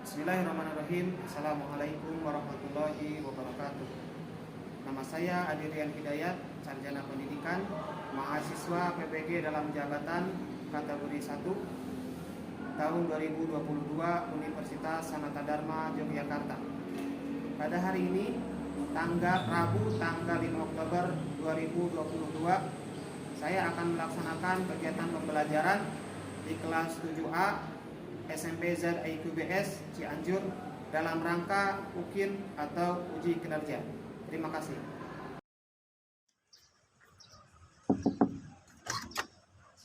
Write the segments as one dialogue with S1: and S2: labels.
S1: Bismillahirrahmanirrahim. Assalamualaikum warahmatullahi wabarakatuh. Nama saya Adirian Hidayat, sarjana pendidikan, mahasiswa PPG dalam jabatan kategori 1 tahun 2022 Universitas Sanata Dharma Yogyakarta. Pada hari ini Rabu tanggal 5 Oktober 2022, saya akan melaksanakan kegiatan pembelajaran di kelas 7A SMP ZIQBS Cianjur dalam rangka UKIN atau uji kinerja. Terima kasih.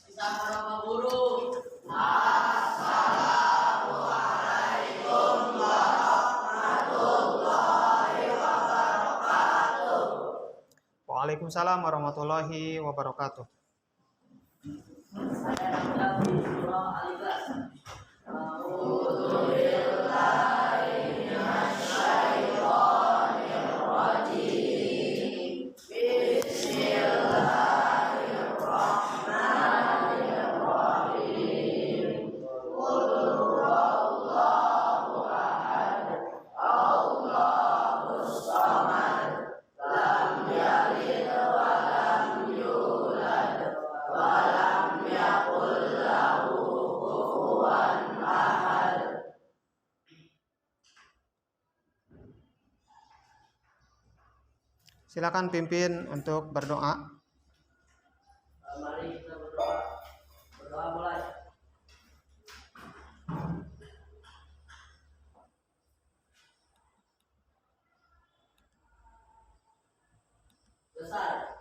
S2: Sama guru.
S3: Assalamualaikum warahmatullahi wabarakatuh.
S1: Waalaikumsalam warahmatullahi wabarakatuh.
S2: Saya akan di surah Al-Ikhlas.
S1: Silakan pimpin untuk berdoa.
S2: Mari kita berdoa. Berdoa mulai. Selesai.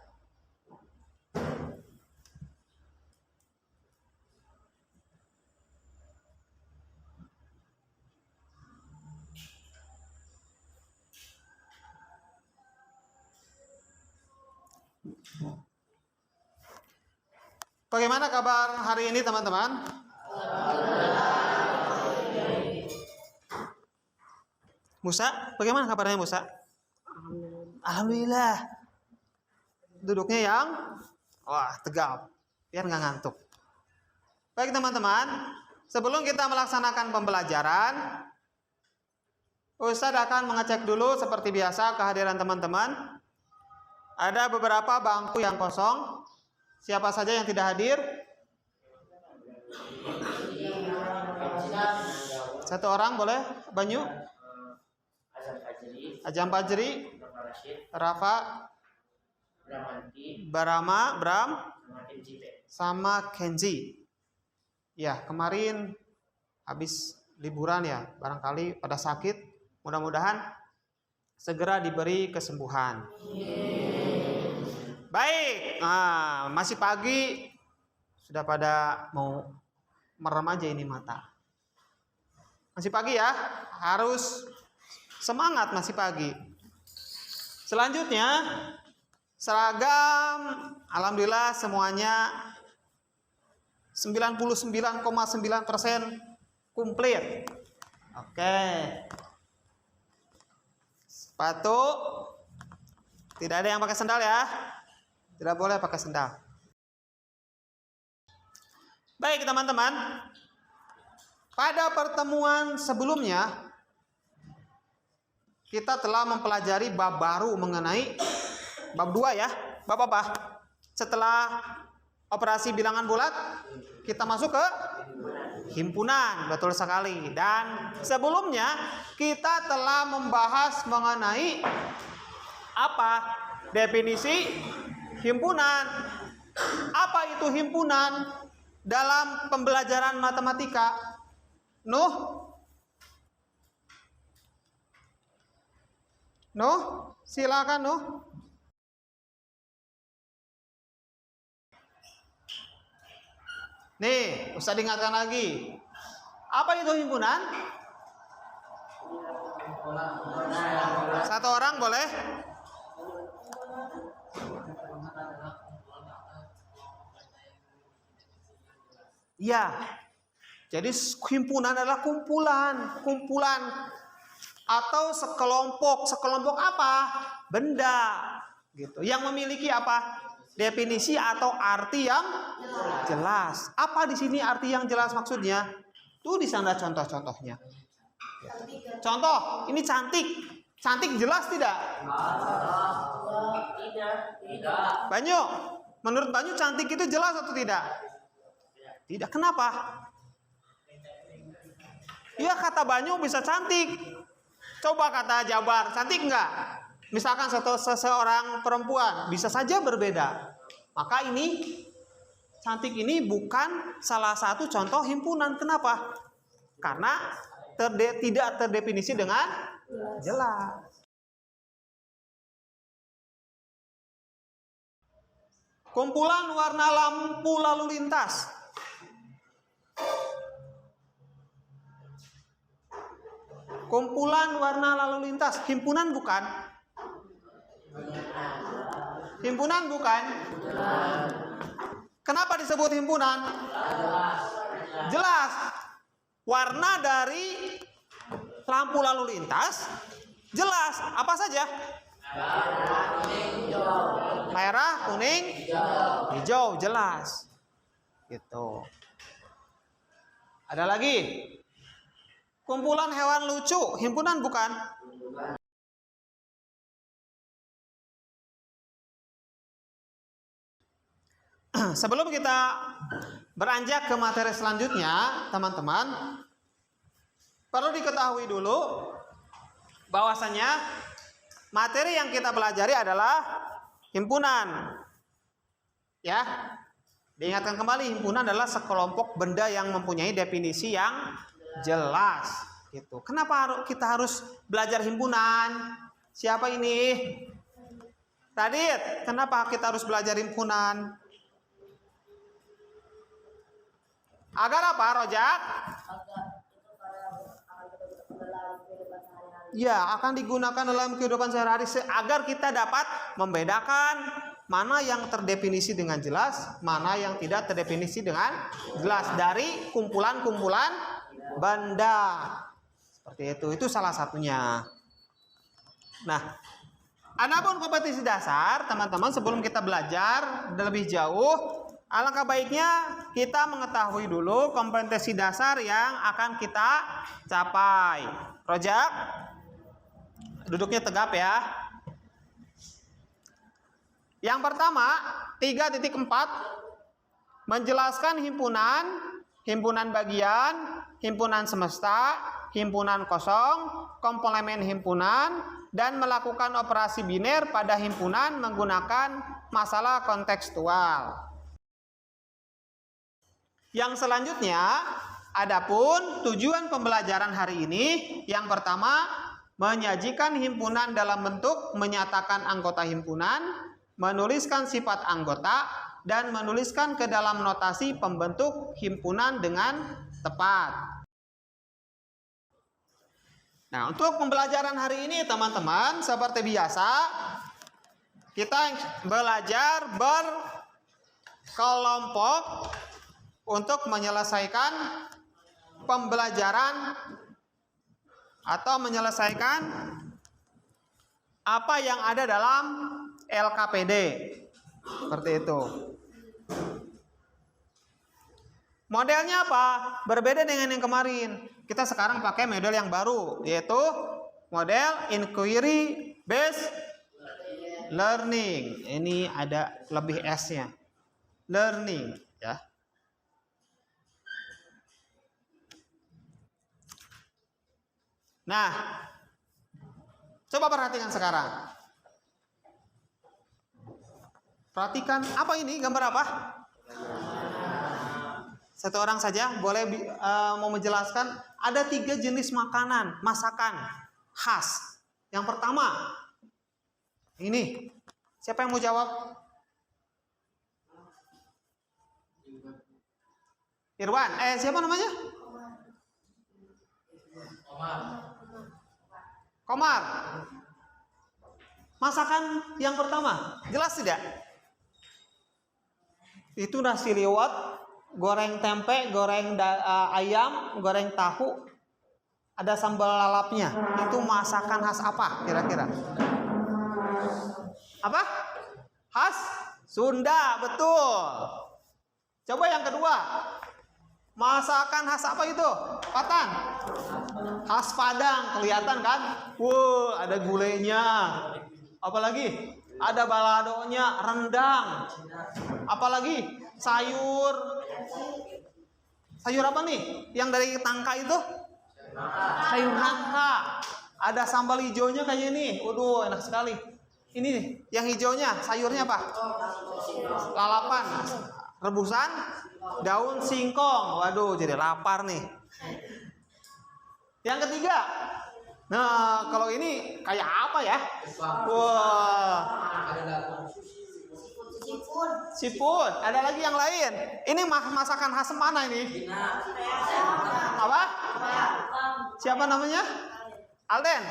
S1: Bagaimana kabar hari ini teman-teman? Musa, bagaimana kabarnya Musa? Alhamdulillah. Duduknya yang tegap, biar nggak ngantuk. Baik teman-teman, sebelum kita melaksanakan pembelajaran, Ustadz akan mengecek dulu seperti biasa kehadiran teman-teman. Ada beberapa bangku yang kosong. Siapa saja yang tidak hadir? Satu orang boleh? Banyu? Ajam Fajri, Rafa, Barama, Bram, sama Kenzi. Ya, kemarin habis liburan ya, barangkali pada sakit. Mudah-mudahan segera diberi kesembuhan. Baik, masih pagi, sudah pada mau merem aja ini mata. Masih pagi ya, harus semangat masih pagi. Selanjutnya, seragam, alhamdulillah semuanya 99,9% komplit. Oke. Sepatu, tidak ada yang pakai sandal ya. Tidak boleh pakai sendal. Baik teman-teman, pada pertemuan sebelumnya kita telah mempelajari bab baru mengenai bab 2 ya. Bab apa? Setelah operasi bilangan bulat, kita masuk ke himpunan, betul sekali. Dan sebelumnya kita telah membahas mengenai apa definisi himpunan. Apa itu himpunan dalam pembelajaran matematika? Silakan Nuh. Nih, Ustaz ingatkan lagi. Apa itu himpunan? Satu orang boleh? Ya, jadi himpunan adalah kumpulan atau sekelompok apa? Benda, gitu. Yang memiliki apa? Definisi atau arti yang jelas. Apa di sini arti yang jelas maksudnya? Tuh di sana contoh-contohnya. Contoh, ini cantik. Cantik jelas tidak?
S2: Tidak.
S1: Banyu, menurut Banyu cantik itu jelas atau tidak? Tidak. Kenapa? Ya kata Banyu bisa cantik. Coba kata Jabar, cantik enggak? Misalkan seseorang perempuan, bisa saja berbeda. Maka ini, cantik ini bukan salah satu contoh himpunan. Kenapa? Karena tidak terdefinisi dengan jelas. Kumpulan warna lampu lalu lintas. Kumpulan warna lalu lintas. Himpunan bukan? Himpunan bukan? Kenapa disebut himpunan? Jelas. Warna dari lampu lalu lintas jelas. Apa saja? Merah, kuning, hijau, jelas. Gitu. Ada lagi? Kumpulan hewan lucu, himpunan bukan? Sebelum kita beranjak ke materi selanjutnya, teman-teman, perlu diketahui dulu bahwasanya materi yang kita pelajari adalah himpunan. Ya. Diingatkan kembali, himpunan adalah sekelompok benda yang mempunyai definisi yang jelas gitu. Kenapa kita harus belajar himpunan? Siapa ini? Radit, kenapa kita harus belajar himpunan? Agar apa, Rojak? Ya, akan digunakan dalam kehidupan sehari-hari agar kita dapat membedakan mana yang terdefinisi dengan jelas, mana yang tidak terdefinisi dengan jelas dari kumpulan-kumpulan benda. Seperti itu salah satunya. Nah, adapun kompetisi dasar, teman-teman, sebelum kita belajar lebih jauh, alangkah baiknya kita mengetahui dulu kompetensi dasar yang akan kita capai. Rojak, duduknya tegap ya. Yang pertama, 3.4 menjelaskan himpunan, himpunan bagian, himpunan semesta, himpunan kosong, komplemen himpunan, dan melakukan operasi biner pada himpunan menggunakan masalah kontekstual. Yang selanjutnya, adapun tujuan pembelajaran hari ini, yang pertama, menyajikan himpunan dalam bentuk menyatakan anggota himpunan, menuliskan sifat anggota, dan menuliskan ke dalam notasi pembentuk himpunan dengan tepat. Nah, untuk pembelajaran hari ini, teman-teman, seperti biasa, kita belajar berkelompok untuk menyelesaikan pembelajaran atau menyelesaikan apa yang ada dalam LKPD. Seperti itu. Modelnya apa? Berbeda dengan yang kemarin. Kita sekarang pakai model yang baru, yaitu model inquiry based learning. Ini ada lebih S-nya. Learning, ya. Nah, coba perhatikan sekarang. Perhatikan, apa ini? Gambar apa? Satu orang saja boleh mau menjelaskan. Ada 3 jenis makanan, masakan khas. Yang pertama, ini. Siapa yang mau jawab? Irwan. Siapa namanya? Komar. Masakan yang pertama, jelas tidak? Itu nasi liwet, goreng tempe, goreng ayam, goreng tahu, ada sambal lalapnya. Itu masakan khas apa kira-kira? Apa? Khas Sunda, betul. Coba yang kedua. Masakan khas apa itu? Patan. Khas Padang, kelihatan kan? Wow, ada gulainya. Apalagi? Ada baladonya, rendang. Apalagi? Sayur. Sayur apa nih? Yang dari tangka itu? Sayur nangka. Ada sambal hijaunya kayaknya nih. Waduh, enak sekali. Ini nih, yang hijaunya, sayurnya apa? Lalapan. Rebusan daun singkong. Waduh, jadi lapar nih. Yang ketiga. Nah, kalau ini kayak apa ya? Wah. Siput. Ada lagi yang lain. Ini masakan khas mana ini? Apa? Siapa namanya? Alden.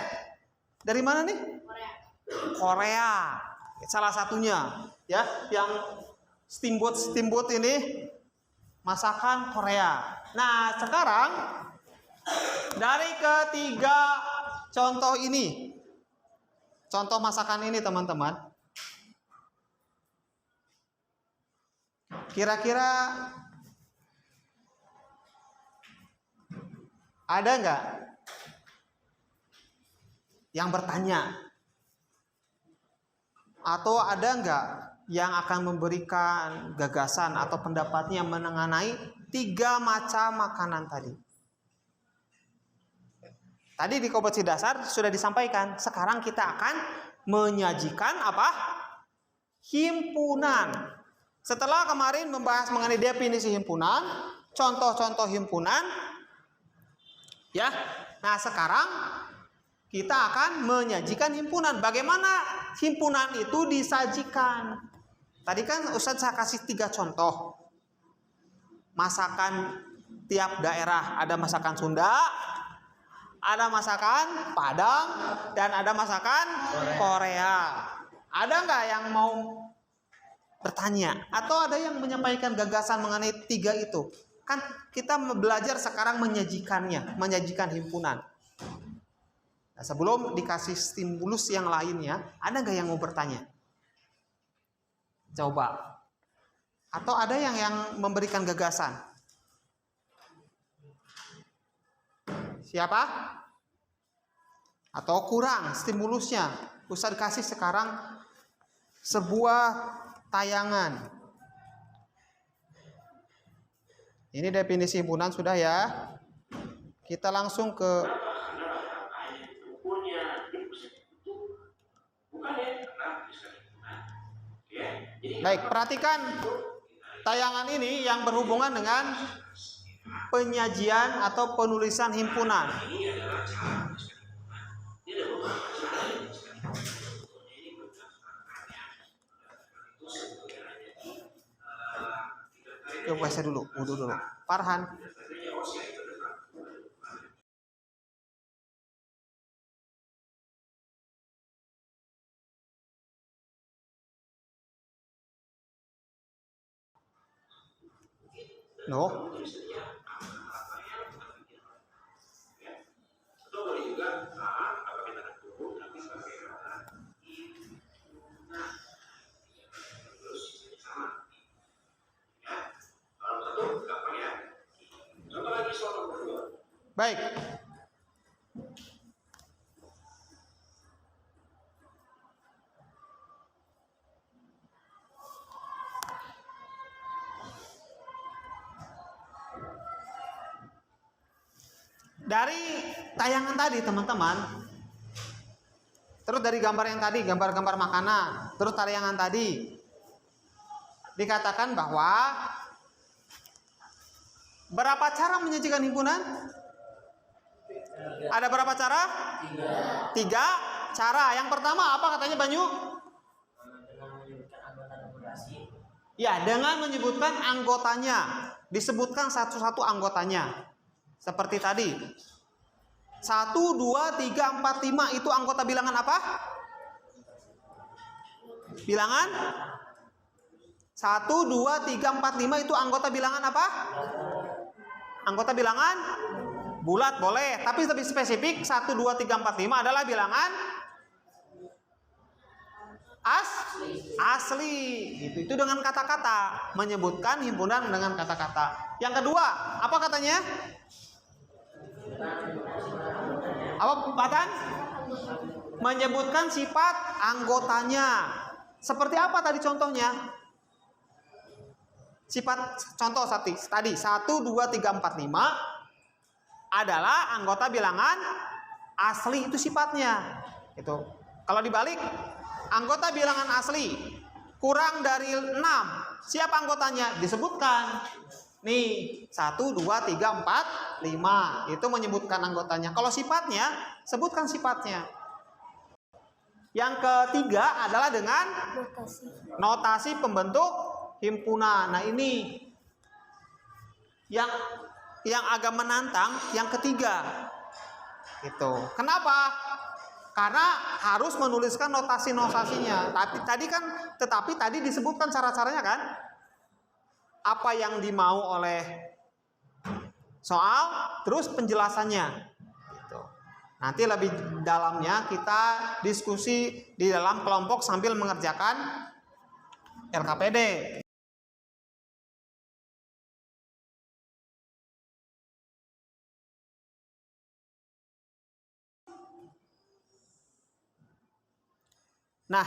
S1: Dari mana nih? Korea. Salah satunya, ya, yang steamboat ini masakan Korea. Nah, sekarang dari ketiga contoh ini, contoh masakan ini teman-teman, kira-kira ada nggak yang bertanya? Atau ada nggak yang akan memberikan gagasan atau pendapatnya mengenai tiga macam makanan tadi? Tadi di kompetensi dasar sudah disampaikan. Sekarang kita akan menyajikan apa? Himpunan. Setelah kemarin membahas mengenai definisi himpunan, contoh-contoh himpunan, ya. Nah, sekarang kita akan menyajikan himpunan. Bagaimana himpunan itu disajikan? Tadi kan Ustadz saya kasih 3 contoh. Masakan tiap daerah. Ada masakan Sunda, ada masakan Padang, dan ada masakan Korea. Ada nggak yang mau bertanya? Atau ada yang menyampaikan gagasan mengenai 3 itu? Kan kita belajar sekarang menyajikannya, menyajikan himpunan. Nah, sebelum dikasih stimulus yang lainnya, ada nggak yang mau bertanya? Coba. Atau ada yang memberikan gagasan? Siapa? Atau kurang stimulusnya? Ustadz kasih sekarang sebuah tayangan. Ini definisi himpunan sudah ya. Kita langsung ke baik, perhatikan tayangan ini yang berhubungan dengan penyajian atau penulisan himpunan. Ke WC dulu, wudhu dulu. Farhan. No. Baik. Dari tayangan tadi teman-teman, terus dari gambar yang tadi, gambar-gambar makanan, terus tayangan tadi, dikatakan bahwa berapa cara menyajikan himpunan? Ada berapa cara? 3 cara. Yang pertama apa katanya Banyu? Ya, dengan menyebutkan anggotanya. Disebutkan satu-satu anggotanya. Seperti tadi. 1, 2, 3, 4, 5 itu anggota bilangan apa? Bilangan 1, 2, 3, 4, 5 itu anggota bilangan apa? Anggota bilangan bulat boleh, tapi lebih spesifik 1, 2, 3, 4, 5 adalah bilangan asli. Itu dengan kata-kata, menyebutkan himpunan dengan kata-kata. Yang kedua, apa katanya? Apa Batan? Menyebutkan sifat anggotanya. Seperti apa tadi contohnya? Sifat contoh tadi 1, 2, 3, 4, 5 adalah anggota bilangan asli, itu sifatnya. Itu. Kalau dibalik, anggota bilangan asli kurang dari 6, siapa anggotanya? Disebutkan. Nih, 1, 2, 3, 4, 5. Itu menyebutkan anggotanya. Kalau sifatnya, sebutkan sifatnya. Yang ketiga adalah dengan notasi pembentuk himpunan. Nah, ini yang agak menantang, yang ketiga. Gitu. Kenapa? Karena harus menuliskan notasi-notasinya. Tetapi tadi disebutkan cara-caranya kan? Apa yang dimau oleh soal, terus penjelasannya. Gitu. Nanti lebih dalamnya kita diskusi di dalam kelompok sambil mengerjakan LKPD. Nah,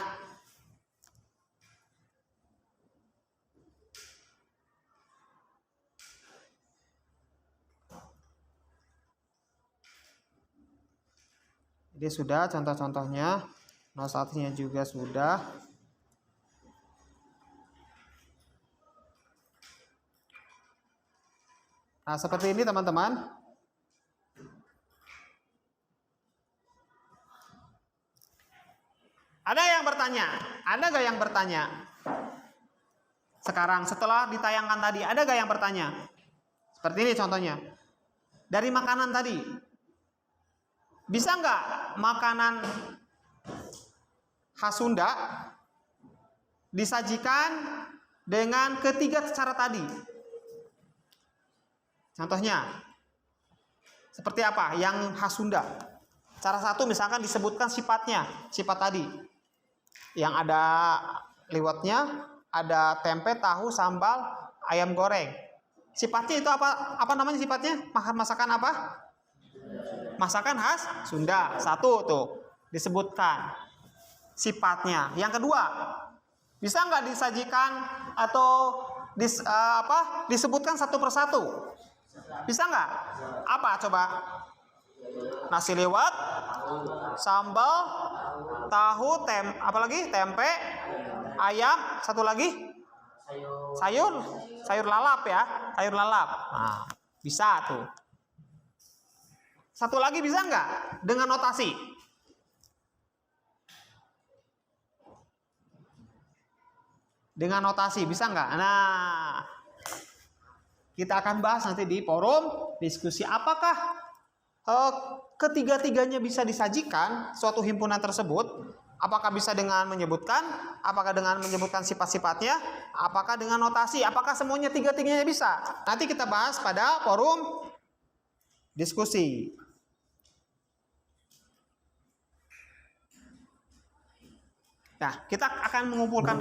S1: ini sudah contoh-contohnya, notasinya juga sudah. Nah, seperti ini teman-teman. Ada yang bertanya? Ada gak yang bertanya? Sekarang setelah ditayangkan tadi, ada gak yang bertanya? Seperti ini contohnya. Dari makanan tadi, bisa nggak makanan khas Sunda disajikan dengan ketiga cara tadi? Contohnya, seperti apa yang khas Sunda? Cara satu misalkan disebutkan sifatnya, sifat tadi. Yang ada liwetnya, ada tempe, tahu, sambal, ayam goreng. Sifatnya itu apa? Apa namanya sifatnya? Masakan apa? Masakan khas Sunda. Satu tuh disebutkan sifatnya. Yang kedua, bisa nggak disajikan atau disebutkan satu persatu? Bisa nggak? Apa coba? Nasi liwet, sambal, tahu, apalagi tempe, ayam, satu lagi sayur lalap ya, sayur lalap. Nah, bisa tuh. Satu lagi bisa nggak dengan notasi? Dengan notasi bisa nggak? Nah, kita akan bahas nanti di forum diskusi apakah ketiga-tiganya bisa disajikan suatu himpunan tersebut. Apakah bisa dengan menyebutkan, apakah dengan menyebutkan sifat-sifatnya, apakah dengan notasi, apakah semuanya tiga-tiganya bisa. Nanti kita bahas pada forum diskusi. Nah, kita akan mengumpulkan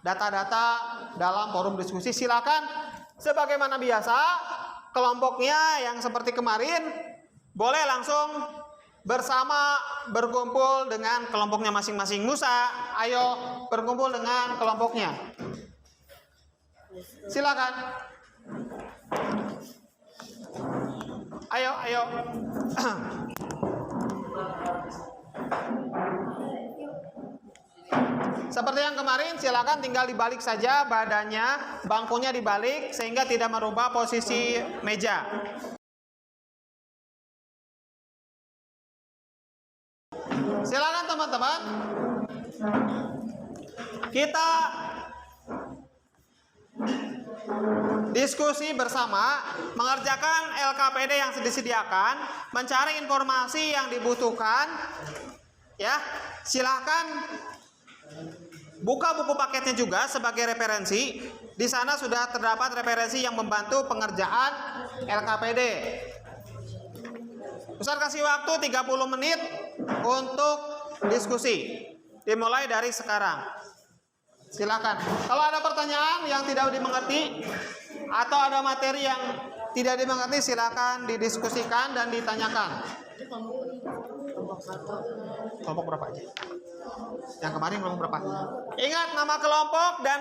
S1: data-data dalam forum diskusi. Silakan sebagaimana biasa, kelompoknya yang seperti kemarin boleh langsung bersama berkumpul dengan kelompoknya masing-masing. Musa, ayo berkumpul dengan kelompoknya. Silakan. Ayo. Seperti yang kemarin, silakan tinggal dibalik saja badannya, bangkunya dibalik sehingga tidak merubah posisi meja. Silakan teman-teman. Kita diskusi bersama, mengerjakan LKPD yang disediakan, mencari informasi yang dibutuhkan. Ya, silahkan buka buku paketnya juga sebagai referensi. Di sana sudah terdapat referensi yang membantu pengerjaan LKPD. Ustaz kasih waktu 30 menit untuk diskusi. Dimulai dari sekarang. Silakan. Kalau ada pertanyaan yang tidak dimengerti atau ada materi yang tidak dimengerti, silakan didiskusikan dan ditanyakan. Kelompok berapa aja? Yang kemarin kelompok berapa? Ingat nama kelompok dan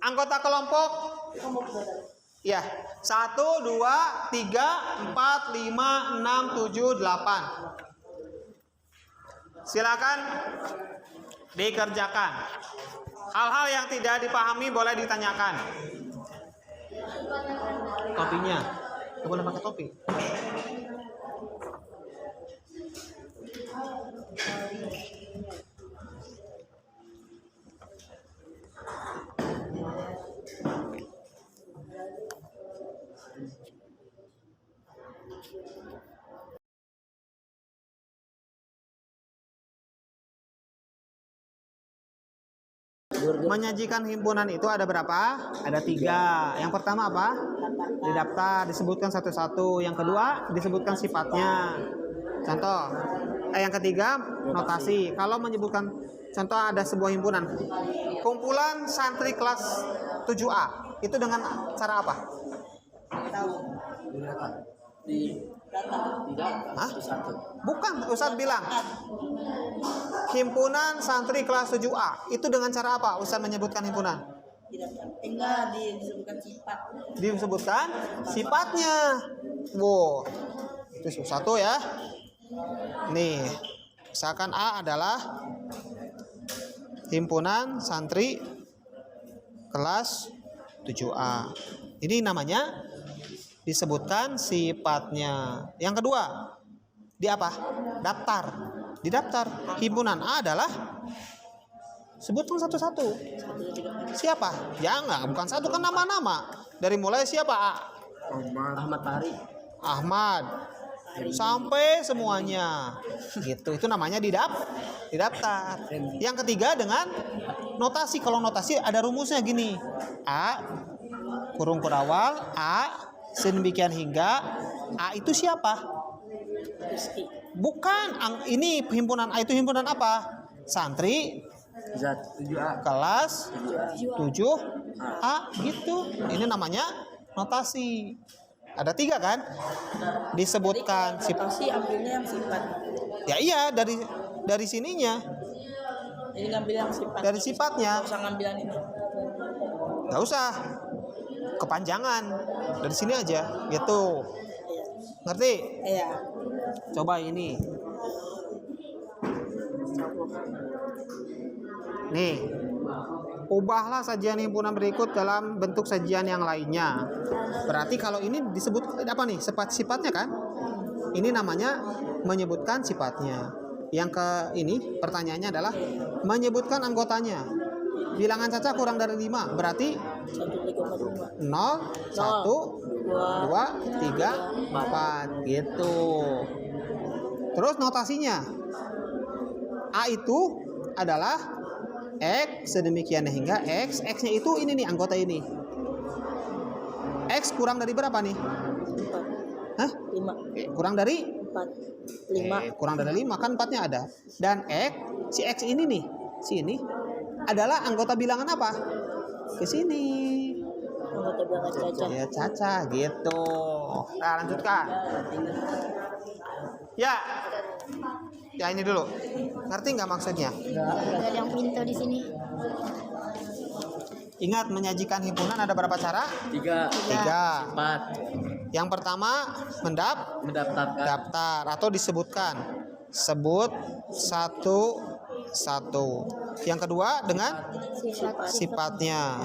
S1: anggota kelompok. Ya, 1, 2, 3, 4, 5, 6, 7, 8. Silakan dikerjakan. Hal-hal yang tidak dipahami boleh ditanyakan. Topinya, nggak boleh pakai topi. Menyajikan himpunan itu ada berapa? Ada 3. Yang pertama apa? Di daftar, disebutkan satu-satu. Yang kedua, disebutkan sifatnya. Contoh. Yang ketiga, notasi. Kalau menyebutkan contoh ada sebuah himpunan. Kumpulan santri kelas 7A. Itu dengan cara apa? Hah? Bukan, Ustadz bilang himpunan santri kelas 7A. Itu dengan cara apa Ustadz menyebutkan himpunan?
S3: Enggak, disebutkan sifat.
S1: Disebutkan sifatnya. Wow, itu satu ya. Nih, misalkan A adalah himpunan santri kelas 7A. Ini namanya disebutkan sifatnya. Yang kedua, di apa? Daftar. Di daftar himpunan A adalah sebutkan satu-satu. Siapa? Jangan, bukan satu, kan nama-nama. Dari mulai siapa A?
S2: Ahmad Fahri.
S1: Ahmad. Sampai semuanya. Gitu. Itu namanya di daftar. Yang ketiga dengan notasi. Kalau notasi ada rumusnya gini. A kurung kurawal A sedemikian hingga. A itu siapa? Bukan. Ini himpunan A itu himpunan apa? Santri kelas 7A gitu. Ini namanya notasi. Ada 3 kan? Disebutkan
S3: Notasi ambilnya yang sifat.
S1: Ya iya, dari sininya.
S3: Ini ngambil yang sifat.
S1: Dari sifatnya.
S3: Nggak usah ngambil yang ini.
S1: Nggak usah. Kepanjangan. Dari sini aja. Gitu. Ngerti?
S3: Iya.
S1: Coba ini. Nih. Ubahlah sajian himpunan berikut dalam bentuk sajian yang lainnya. Berarti kalau ini disebut apa nih? Sifatnya kan? Ini namanya menyebutkan sifatnya. Yang ke ini pertanyaannya adalah menyebutkan anggotanya. Bilangan caca kurang dari 5. Berarti 0, 1, 2, 3, 4 gitu. Terus notasinya. A itu adalah X sedemikian hingga X. X-nya itu ini nih, anggota ini. X kurang dari berapa nih?
S3: 4.
S1: Hah?
S3: 5.
S1: Kurang dari
S3: 4. 5.
S1: kurang dari 5 kan 4-nya ada. Dan X, si X ini nih, si ini adalah anggota bilangan apa? Ke sini.
S3: Anggota bilangan caca.
S1: Ya, caca gitu. Nah, lanjutkan. Ya. Ya ini dulu. Ngerti nggak maksudnya?
S3: Enggak ada yang pintu di sini.
S1: Ingat, menyajikan himpunan ada berapa cara?
S2: 3.
S1: 3.
S2: 4.
S1: Yang pertama
S2: Mendaftarkan.
S1: daftar atau disebutkan. Sebut satu-satu. Yang kedua dengan sifatnya.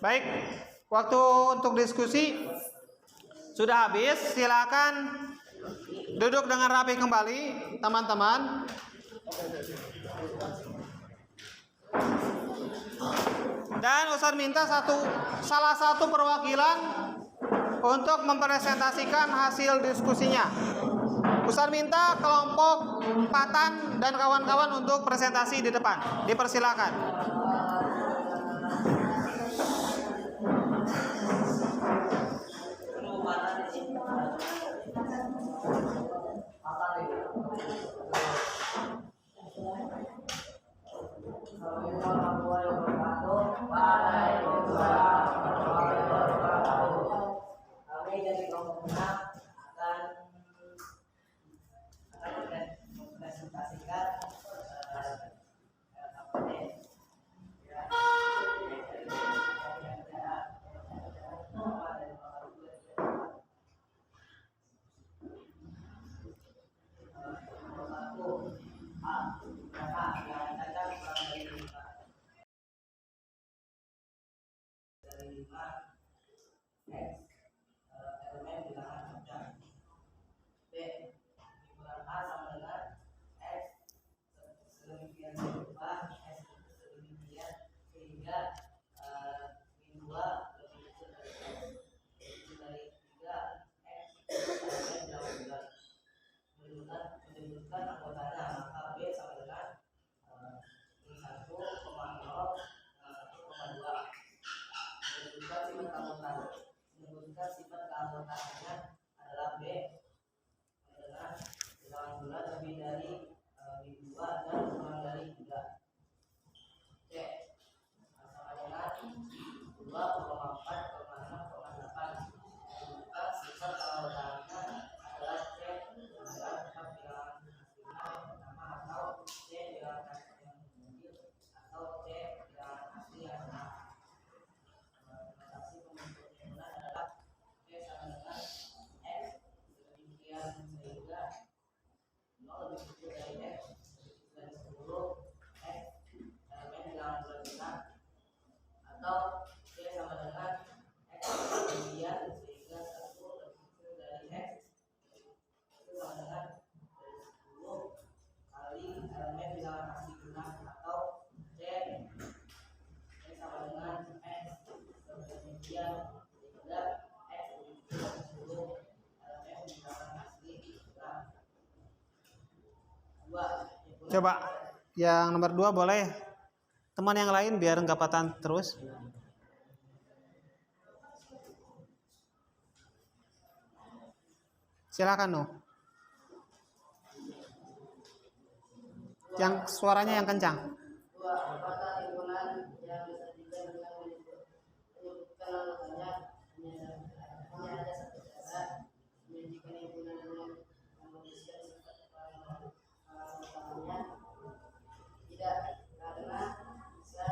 S1: Baik, waktu untuk diskusi sudah habis. Silakan duduk dengan rapi kembali, teman-teman. Dan Ustadz minta salah satu perwakilan untuk mempresentasikan hasil diskusinya. Ustadz minta kelompok Patan dan kawan-kawan untuk presentasi di depan. Dipersilakan.
S4: Kami dari kelompok 6 akan mempresentasikan elemen bilangan panjang. B. Bilangan A sama dengan X sedemikian rupa X sedemikian sehingga min 2 lebih kecil dari X kecil dari 3 X elemen bilangan bulat menyebutkan anggotanya, maka B sama dengan min 1,0 menyebutkan sifat keanggotaannya adalah B dengan bilangan bulat lebih dari min 2 dan kurang dari 3. C sama dengan 2,4,6,8 menyebutkan sifat keanggotaannya adalah C dengan bilangan aslinya pertama atau C bilangan asli yang kecil atau C bilangan asli yang benar. Notasi pembentukan adalah C sama dengan X sedemikian sehingga 0 lebih kecil dari X lebih kecil dari 10 X elemen bilangan bulat benar atau C sama dengan X sedemikian sehingga 1 lebih kecil dari X itu sama dengan dari 10 kali elemen bilangan asli benar atau C sama dengan X sedemikian sehingga X lebih kecil dari 10 elemen bilangan asli benar. 2.
S1: Coba yang nomor 2 boleh. Teman yang lain biar nggak Patan terus. Silakan no. Yang suaranya yang kencang.
S4: 2. Apakah himpunan yang disajikan dengan menyebutkan anggotanya hanya ada satu cara menyajikan himpunan dengan menuliskan sifat anggotanya? Tidak, karena bisa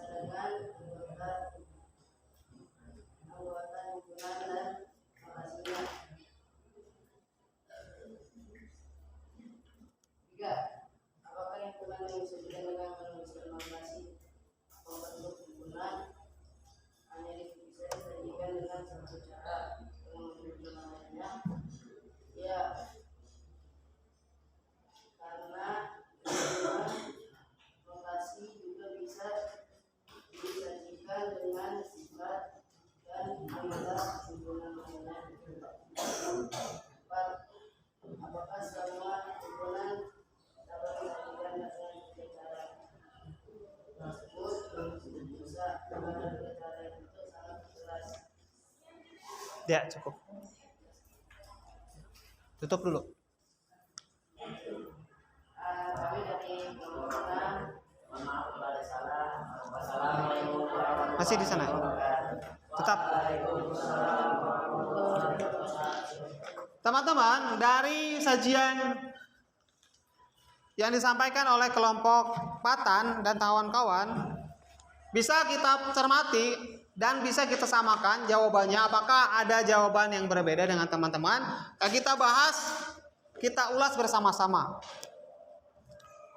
S4: dengan anggota himpunan dan lokasinya. 3. Apakah himpunan yang disajikan dengan menuliskan lokasi atau bentuk himpunan hanya bisa disajikan dengan satu cara dengan menyebutkan namanya? Ya, karena lokasi juga bisa disajikan dengan sifat dan anggota himpunan lainnya. 4. Apakah semua himpunan dapat disajikan dengan tiga cara tersebut? Bisa, karena tiga cara itu sangat jelas.
S1: Ya, cukup. Tutup dulu.
S4: Kami dari kelompok 6, mohon maaf kalau ada salah. Wassalamualaikum warahmatullahi
S1: Masih di sana. Tetap. Teman-teman, dari sajian yang disampaikan oleh kelompok Patan dan kawan-kawan, bisa kita cermati dan bisa kita samakan jawabannya. Apakah ada jawaban yang berbeda dengan teman-teman? Nah, kita bahas, kita ulas bersama-sama.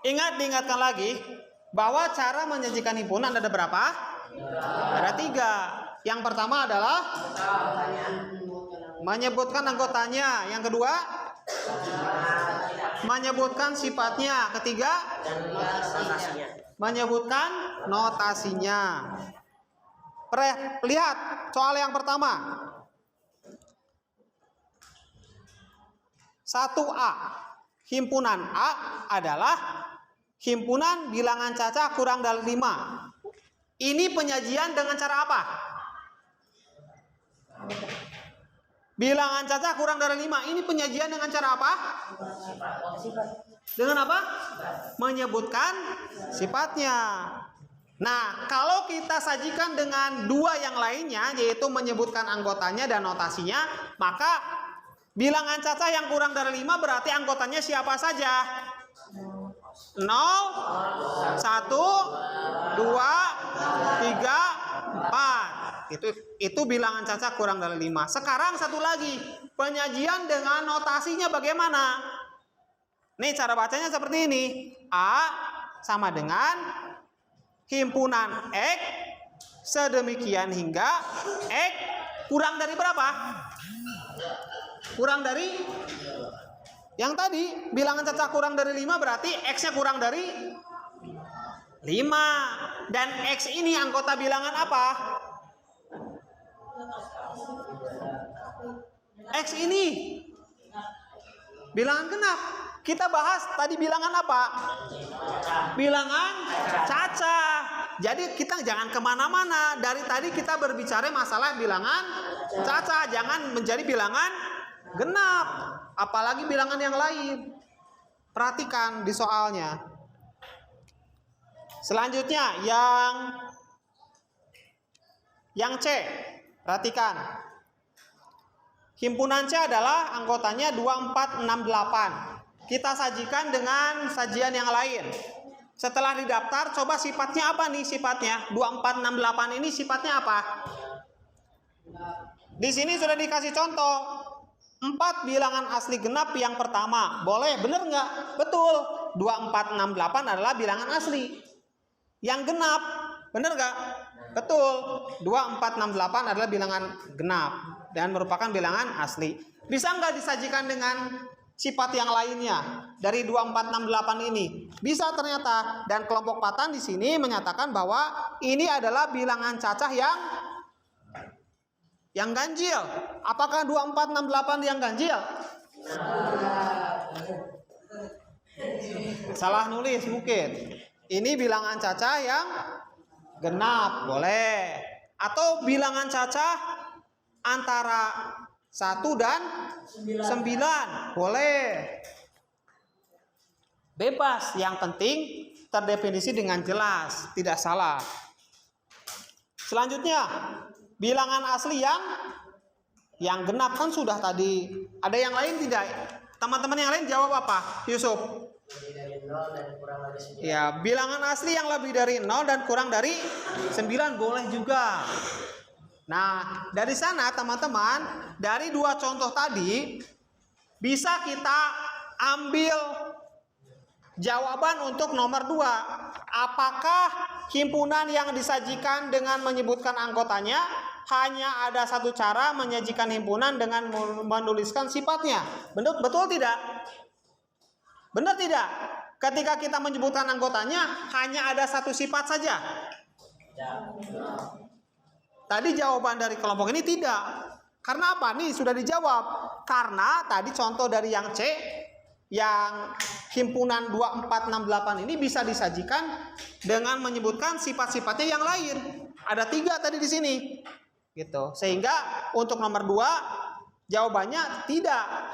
S1: Diingatkan lagi bahwa cara menyajikan himpunan ada berapa? Ada 3. Yang pertama adalah menyebutkan anggotanya. Yang kedua, menyebutkan sifatnya. Ketiga, menyebutkan notasinya. Lihat soal yang pertama. 1A. Himpunan A adalah himpunan bilangan cacah kurang dari 5. Ini penyajian dengan cara apa? Bilangan cacah kurang dari 5. Ini penyajian dengan cara apa? Dengan apa? Menyebutkan sifatnya. Nah, kalau kita sajikan dengan 2 yang lainnya, yaitu menyebutkan anggotanya dan notasinya, maka bilangan cacah yang kurang dari 5 berarti anggotanya siapa saja? 0, 1, 2, 3, 4. Itu bilangan cacah kurang dari 5. Sekarang satu lagi, penyajian dengan notasinya bagaimana? Nih cara bacanya seperti ini. A sama dengan himpunan X sedemikian hingga X kurang dari berapa? Kurang dari yang tadi bilangan cacah kurang dari 5 berarti X-nya kurang dari 5. Dan X ini anggota bilangan apa? X ini bilangan genap. Kita bahas tadi bilangan apa? Bilangan cacah. Jadi kita jangan kemana-mana. Dari tadi kita berbicara masalah bilangan cacah. Jangan menjadi bilangan genap. Apalagi bilangan yang lain. Perhatikan di soalnya. Selanjutnya yang C. Perhatikan. Himpunan C adalah anggotanya 2468. Kita sajikan dengan sajian yang lain. Setelah didaftar, coba sifatnya apa nih sifatnya? 2468 ini sifatnya apa? Di sini sudah dikasih contoh. 4 bilangan asli genap yang pertama. Boleh, bener nggak? Betul. 2468 adalah bilangan asli. Yang genap, bener nggak? Betul. 2468 adalah bilangan genap dan merupakan bilangan asli. Bisa nggak disajikan dengan sifat yang lainnya dari 2468 ini? Bisa ternyata. Dan kelompok Patan di sini menyatakan bahwa ini adalah bilangan cacah yang ganjil. Apakah 2468 yang ganjil? Salah nulis mungkin. Ini bilangan cacah yang genap, boleh. Atau bilangan cacah antara 1 dan 9, boleh. Bebas, yang penting terdefinisi dengan jelas, tidak salah. Selanjutnya, bilangan asli yang genap kan sudah tadi. Ada yang lain tidak? Teman-teman yang lain jawab apa? Yusuf.
S2: Lebih dari 0 dan kurang dari 9.
S1: Ya, bilangan asli yang lebih dari 0 dan kurang dari 9 boleh juga. Nah, dari sana teman-teman, dari 2 contoh tadi bisa kita ambil jawaban untuk nomor 2. Apakah himpunan yang disajikan dengan menyebutkan anggotanya hanya ada satu cara menyajikan himpunan dengan menuliskan sifatnya? Betul tidak? Benar tidak? Ketika kita menyebutkan anggotanya hanya ada satu sifat saja. Tadi jawaban dari kelompok ini tidak. Karena apa? Nih sudah dijawab. Karena tadi contoh dari yang C, yang himpunan 2468 ini bisa disajikan dengan menyebutkan sifat-sifatnya yang lain. Ada 3 tadi di sini. Gitu. Sehingga untuk nomor 2 jawabannya tidak.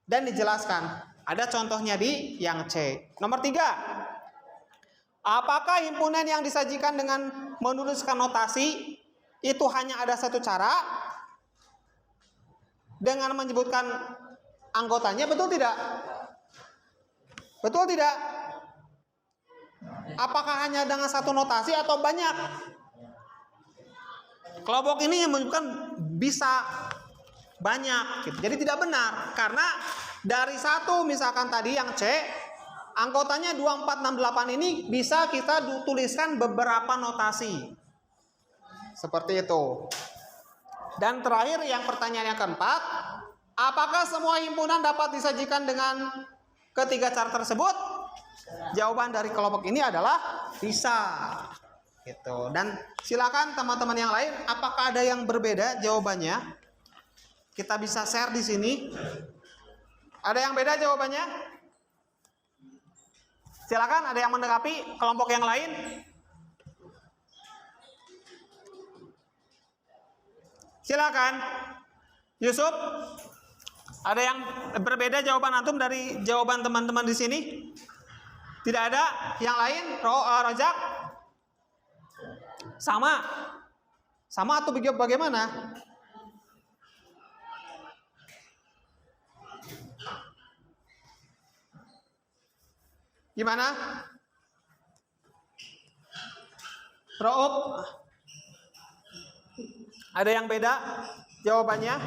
S1: Dan dijelaskan. Ada contohnya di yang C. Nomor 3. Apakah himpunan yang disajikan dengan menuliskan notasi itu hanya ada satu cara? Dengan menyebutkan anggotanya, betul tidak? Betul tidak? Apakah hanya dengan satu notasi atau banyak? Kelompok ini menunjukkan bisa banyak gitu. Jadi tidak benar karena dari satu misalkan tadi yang C anggotanya 2468 ini bisa kita tuliskan beberapa notasi. Seperti itu. Dan terakhir yang pertanyaan yang keempat, apakah semua himpunan dapat disajikan dengan ketiga cara tersebut? Jawaban dari kelompok ini adalah bisa. Gitu. Dan silakan teman-teman yang lain, apakah ada yang berbeda jawabannya? Kita bisa share di sini. Ada yang beda jawabannya? Silakan, ada yang menanggapi kelompok yang lain? Silakan. Yusuf, ada yang berbeda jawaban antum dari jawaban teman-teman di sini? Tidak ada? Yang lain? Rojak? Sama? Sama atau bagaimana? Gimana? Ro'ub? Ada yang beda jawabannya?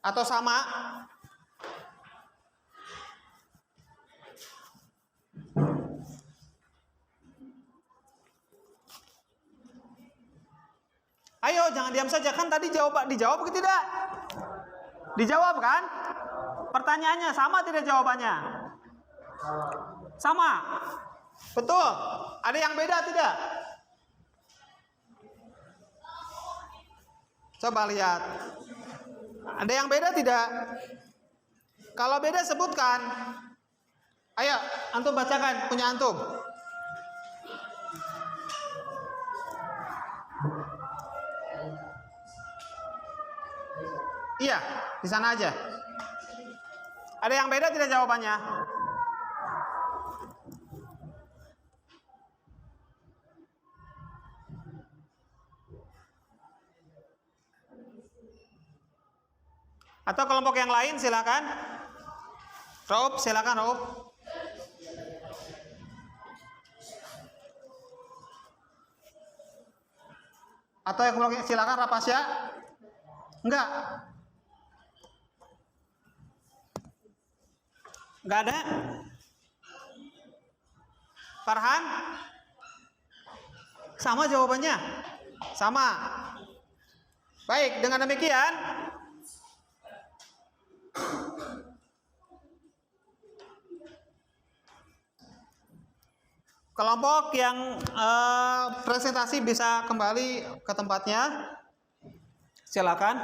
S1: Atau sama? Ayo, jangan diam saja. Kan tadi dijawab atau tidak? Dijawab kan? Pertanyaannya sama tidak jawabannya? Sama. Betul. Ada yang beda tidak? Coba lihat. Ada yang beda tidak? Kalau beda sebutkan. Ayo, antum bacakan punya antum. Iya, di sana aja. Ada yang beda tidak jawabannya? Atau kelompok yang lain silakan. Raub, silakan Raub. Atau yang kelompok silakan Rapasya. Enggak. Enggak ada. Farhan? Sama jawabannya? Sama. Baik, dengan demikian kelompok yang presentasi bisa kembali ke tempatnya. Silakan.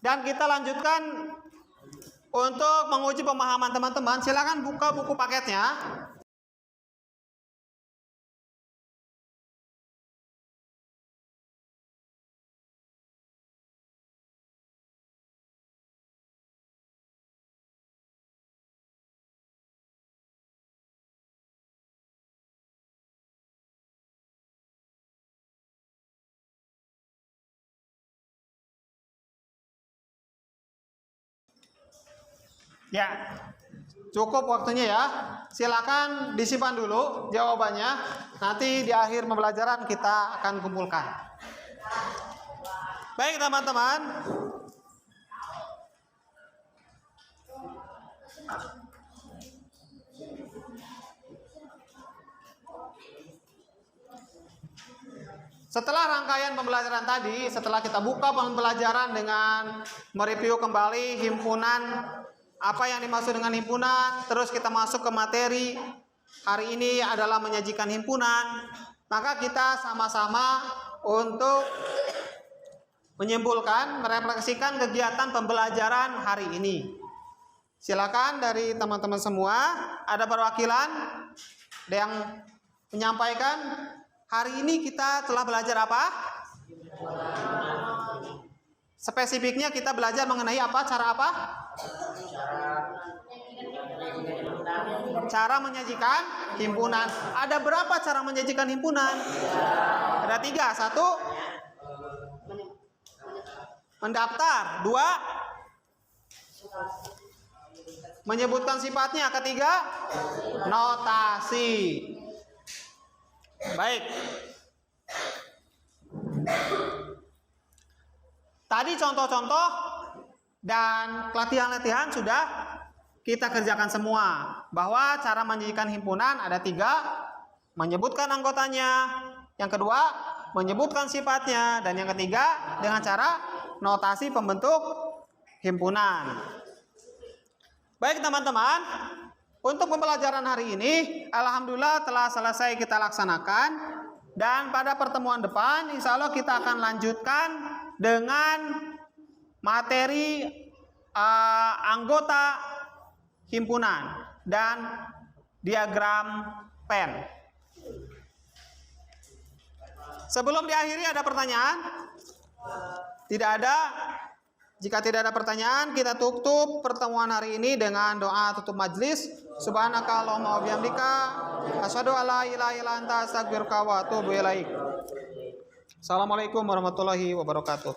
S1: Dan kita lanjutkan untuk menguji pemahaman teman-teman. Silakan buka buku paketnya. Ya, cukup waktunya ya. Silakan disimpan dulu jawabannya. Nanti di akhir pembelajaran kita akan kumpulkan. Baik teman-teman. Setelah rangkaian pembelajaran tadi, setelah kita buka pembelajaran dengan mereview kembali himpunan, apa yang dimaksud dengan himpunan, terus kita masuk ke materi. Hari ini adalah menyajikan himpunan. Maka kita sama-sama untuk menyimpulkan, merefleksikan kegiatan pembelajaran hari ini. Silakan dari teman-teman semua, ada perwakilan, ada yang menyampaikan. Hari ini kita telah belajar apa? Spesifiknya kita belajar mengenai apa? Cara apa? Cara menyajikan himpunan. Ada berapa cara menyajikan himpunan? Ada 3. 1, mendaftar. 2, menyebutkan sifatnya. 3, notasi. Baik. Tadi contoh-contoh dan latihan-latihan sudah kita kerjakan semua. Bahwa cara mendirikan himpunan ada 3. Menyebutkan anggotanya. Yang kedua, menyebutkan sifatnya. Dan yang ketiga, dengan cara notasi pembentuk himpunan. Baik teman-teman, untuk pembelajaran hari ini, alhamdulillah telah selesai kita laksanakan. Dan pada pertemuan depan, insya Allah kita akan lanjutkan dengan materi anggota himpunan dan diagram pen. Sebelum diakhiri ada pertanyaan? Tidak ada. Jika tidak ada pertanyaan, kita tutup pertemuan hari ini dengan doa tutup majelis. Subhanaka Allahumma wa bihamdika asyhadu an la ilaha illa anta astaghfiruka wa atubu ilaik. Assalamualaikum warahmatullahi wabarakatuh.